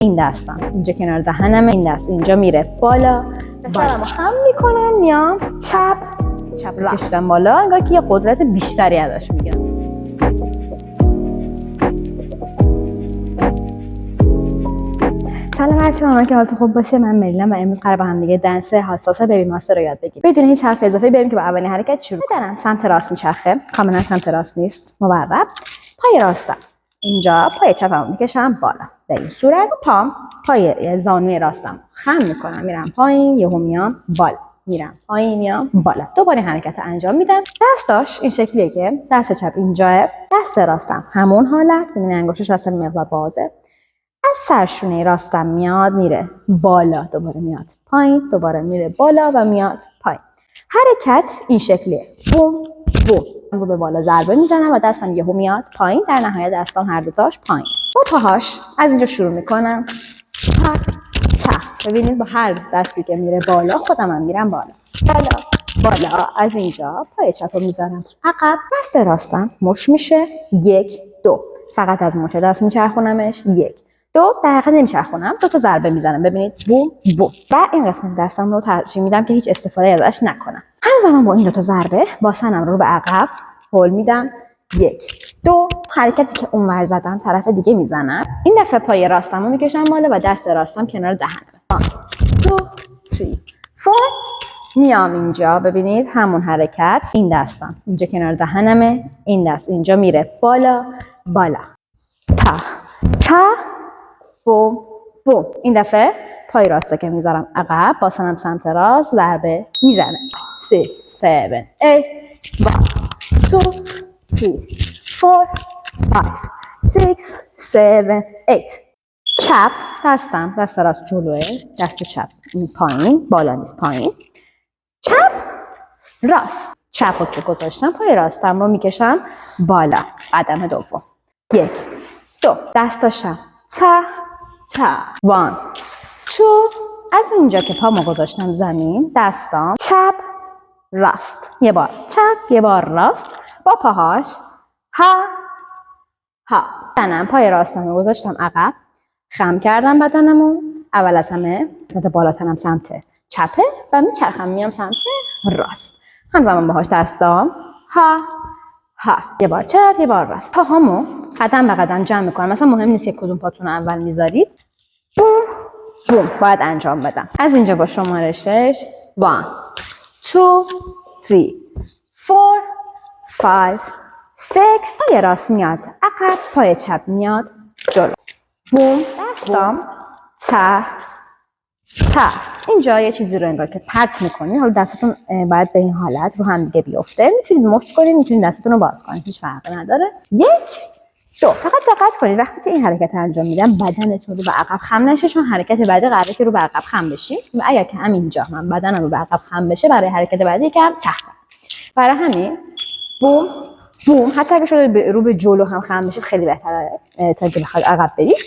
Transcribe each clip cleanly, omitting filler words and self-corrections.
این دستم اینجا کنار دهنمه، این دست اینجا میره بالا، سرمو خم میکنم، میام چپ رو کشیدم بالا، انگار که یه قدرت بیشتری ازش میگیرم. سلام بچه‌ها، امیدوارم که حالتون خوب باشه. من ملینا و امروز قراره با هم دیگه دنس حساس بیبی ماستر رو یاد بگیریم. بدون هیچ حرف اضافه بریم که با اولین حرکت شروع کنیم. بدنم سمت راست میچرخه، کاملا سمت راست نیست، مورب. پای راستم اینجا، پای چپم میکشم بالا. به این صورت پام پای زانوی راستم خم میکنم، میرم پایین، یهو میام بالا، میرم پایین، میام بالا. دوباره حرکت انجام میدم. دستاش این شکلیه که دست چپ اینجاه، دست راستم همون حالت، ببینید انگشتش اصلا مقدار بازه. از سرشونه راستم میاد میره بالا، دوباره میاد پایین، دوباره میره بالا و میاد پایین. حرکت این شکلیه، بوم بوم. رو به بالا ضربه میزنم و دستم یهو میاد پایین، در نهایت دستام هر دوتاش پایین. با پاهاش از اینجا شروع میکنم، ببینید با هر دستی که میره بالا خودم هم میرم بالا بالا. از اینجا پای چپ رو میذارم عقب، دست راستم مش میشه، 1 2، فقط از مچ دست میچرخونمش، 1 2، در حقیقت نمیچرخونم، 2 تا ضربه میزنم، ببینید بوم بوم. و این قسمت دستم رو ترجیح میدم که هیچ استفاده ازش نکنم. همزمان با این 2 تا ضربه با سنم رو به عقب هول میدم، 1 2، حرکتی که اونور زدم طرف دیگه میزنم. این دفعه پای راستم رو میکشم بالا و دست راستم کنار دهنم، 1 2 3 4، میام اینجا، ببینید همون حرکت، این دستم اینجا کنار دهنمه، این دست اینجا میره بالا بالا، تا بوم بوم. این دفعه پای راسته که میذارم عقب، با سنم سمت راست ضربه میزنه، 6 7 8 1 2 3 4 5 6 7 8. چپ دستم، دست راست جلوه، دست چپ پایین، بالا نیست، پایین، چپ راست. چپ رو که گذاشتم، پای راستم رو میکشم بالا، قدم دوم، 1 2، دستاشم تا 1 2. از اینجا که پامو گذاشتم زمین، دستام چپ راست، یه بار چپ یه بار راست، با پاهاش ها. بدنم پای راستم رو گذاشتم عقب، خم کردم بدنمو، اول از همه قسمت بالاترم سمت چپه و میچرخم میام سمت راست، همزمان باهاش دستام ها، یه بار چپ یه بار راست. پاهامو قدم به قدم جمع میکنم، مثلا مهم نیست که کدوم پاتون اول میذارید، بوم بوم باید انجام بدم. از اینجا با شماره 6 1 2 3 4 5 6، پای راست میاد عقب، پای چپ میاد جلو، بوم. دستام تا اینجا یه چیزی رو انگار که پرت میکنین، حالا دستتون باید به این حالت رو هم دیگه بیفته، میتونید مشت کنید، میتونید دستتون رو باز کنید، هیچ فرقی نداره. 1 2. فقط دقت کنید وقتی که این حرکت انجام میدم بدنتون رو به عقب خم نشه، چون حرکت بعدی قراره که رو به عقب خم بشید و اگر که همینجا من بدنم رو به عقب خم بشه، برای حرکت بعدی یکم سخته. برای همین بوم بوم، حتی اگه شده رو به جلو هم خم بشید خیلی بهتره تا که بخواید عقب برید،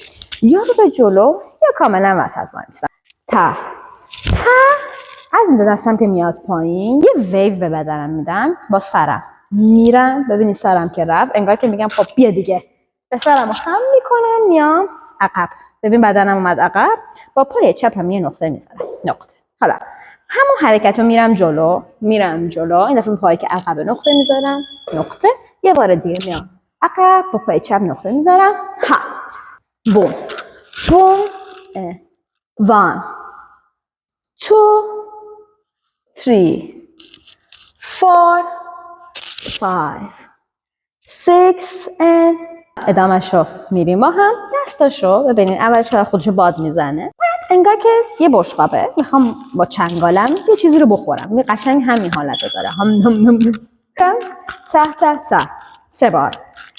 یا رو به جلو یا کاملا وسط وایسم. تا از این 2 دستم که میاد پایین، یه ویو به بدنم میدم، با سرم میرم، ببینید سرم که رفت، انگار که میگم خب بیا دیگه، به سرم رو خم میکنم، میام عقب، ببین بدنم اومد عقب، با پای چپم یه نقطه میزنم، نقطه. حالا همون حرکت رو میرم جلو، این دفعه پای که عقب نقطه میذارم، نقطه، یه بار دیگه میام عقب، با پای چپ نقطه میذارم، بوم بوم. 1 2 3 4 5 6 and ادامه‌شو میریم با هم. دستاشو ببینید اولش خودشو باد میزنه، انگار که یه بشقابه میخوام با چنگالم یه چیزی رو بخورم، قشنگ همین حالت داره، تا 3 بار.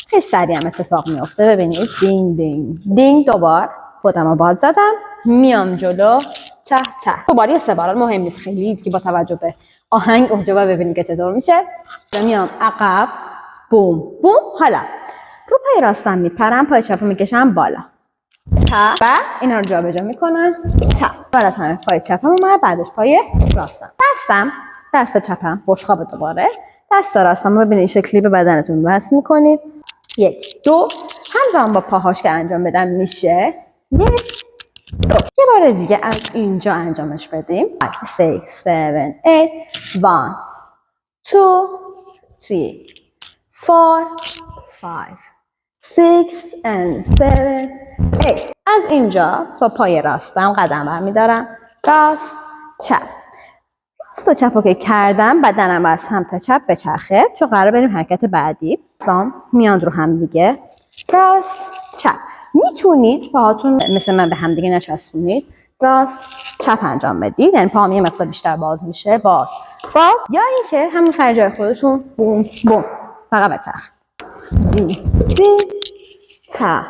خیلی سریع هم اتفاق میفته، ببینید دینگ دینگ دینگ، 2 بار خودم رو باد زدم، میام جلو، تا 2 بار یا 3 بار، مهم نیست خیلی که با توجه به آهنگ اونجا ببینید که چطور میشه. میام عقب، بوم بوم. حالا رو پای راستم میپرم، پای چپم میکشم بالا، تا و اینا رو جابجا میکنم، تا بعد از همه پای چپم اومد، بعدش پای راستم. دست چپم بشقاب، دوباره دست راستم رو ببینید این شکلی به بدنتون وصل میکنید، 1 2، همزمان با پاهاش که انجام بدم میشه 1 یه بار دیگه از اینجا انجامش بدیم. 5 6 7 8 1 2 3 4 5 6 and 7 8. از اینجا با پای راستم قدم برمیدارم، راست چپ. راست و چپ رو که کردم بدنم از هم تا چپ بچرخه چون قرار بریم حرکت بعدی. میان رو هم دیگه، راست چپ. میتونید پاهاتون مثل من به هم دیگه نچسبونید، راست چپ انجام بدید، یعنی پاهم یه مقدار بیشتر باز میشه، باز یا اینکه همون سر جای خودتون بوم بوم فقط بچرخ. دی تا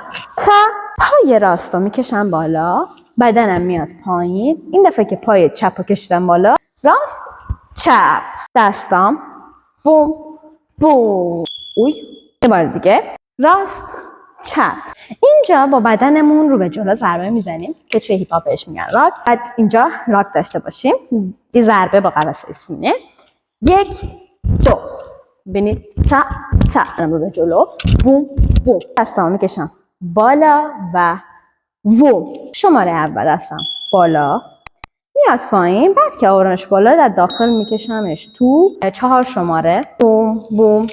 پای راست رو میکشم بالا، بدنم میاد پایین. این دفعه که پای چپ رو کشیدم بالا، راست چپ، دستام بوم بوم. یه بار دیگه، راست چپ. اینجا با بدنمون رو به جلو ضربه میزنیم که توی هیپ هاپ بهش میگن راک. بعد اینجا راک داشته باشیم، یه ضربه با قفسه سینه. 1 2 ببینید، تا رو به جلو، بوم بوم. دستامو میکشم بالا و ووم. شماره اول دستم بالا میاد پایین، بعد که آورمش بالا در داخل میکشمش تو 4 شماره، بوم بوم.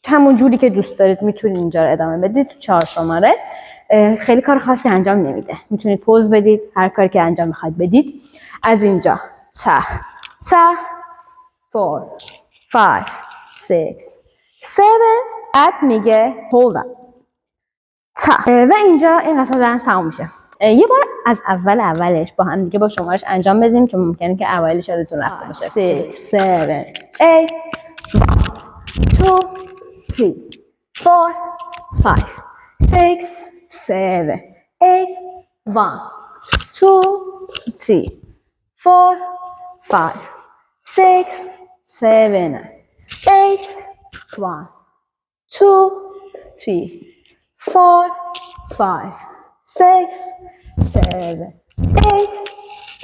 همون جوری که دوست دارید میتونید اینجا رو ادامه بدید تو 4 شماره. خیلی کار خاصی انجام نمیده، میتونید پوز بدید، هر کاری که انجام میخواید بدید. از اینجا تا 4 5 6 7 بعد میگه hold up تا و اینجا این قسمت دنس تموم میشه. یه بار از اولش با هم دیگه با شمارش انجام بدیم چون ممکنه که اوایلش یادتون رفته باشه. 6 7 8 2 3 4 5 6 7 8 1 2 3 4 5 6 7 8 1 2 3 4 5 6 7 8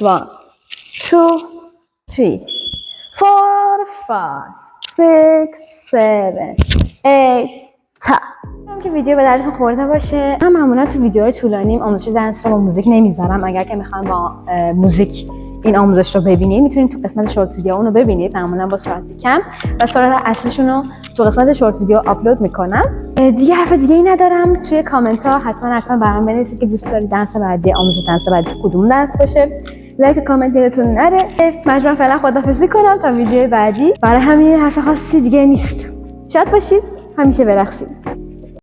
1 2 3 4 5 6 7 8 تا که ویدیو به درتون خورده باشه. من معمولا تو ویدیوهای طولانیم آموزش دنس رو با موزیک نمیذارم. اگر که میخوام با موزیک این آموزش رو ببینید میتونید تو قسمت شورت ویدیو اون رو ببینید، معمولا با سرعت کم، و سرعت اصلیشون رو تو قسمت شورت ویدیو آپلود میکنم. دیگه حرف دیگه ای ندارم. توی کامنت ها حتما برام بنویسید که دوست دارید دنس بعدی، آموزش دنس بعدی کدوم دنس باشه. لایک کامنت یادتون نره. مجبورم فعلا خداحافظی کنم تا ویدیو بعدی. برای همین حرف خاصی دیگه نیست. شاد باشید، همیشه برقصید.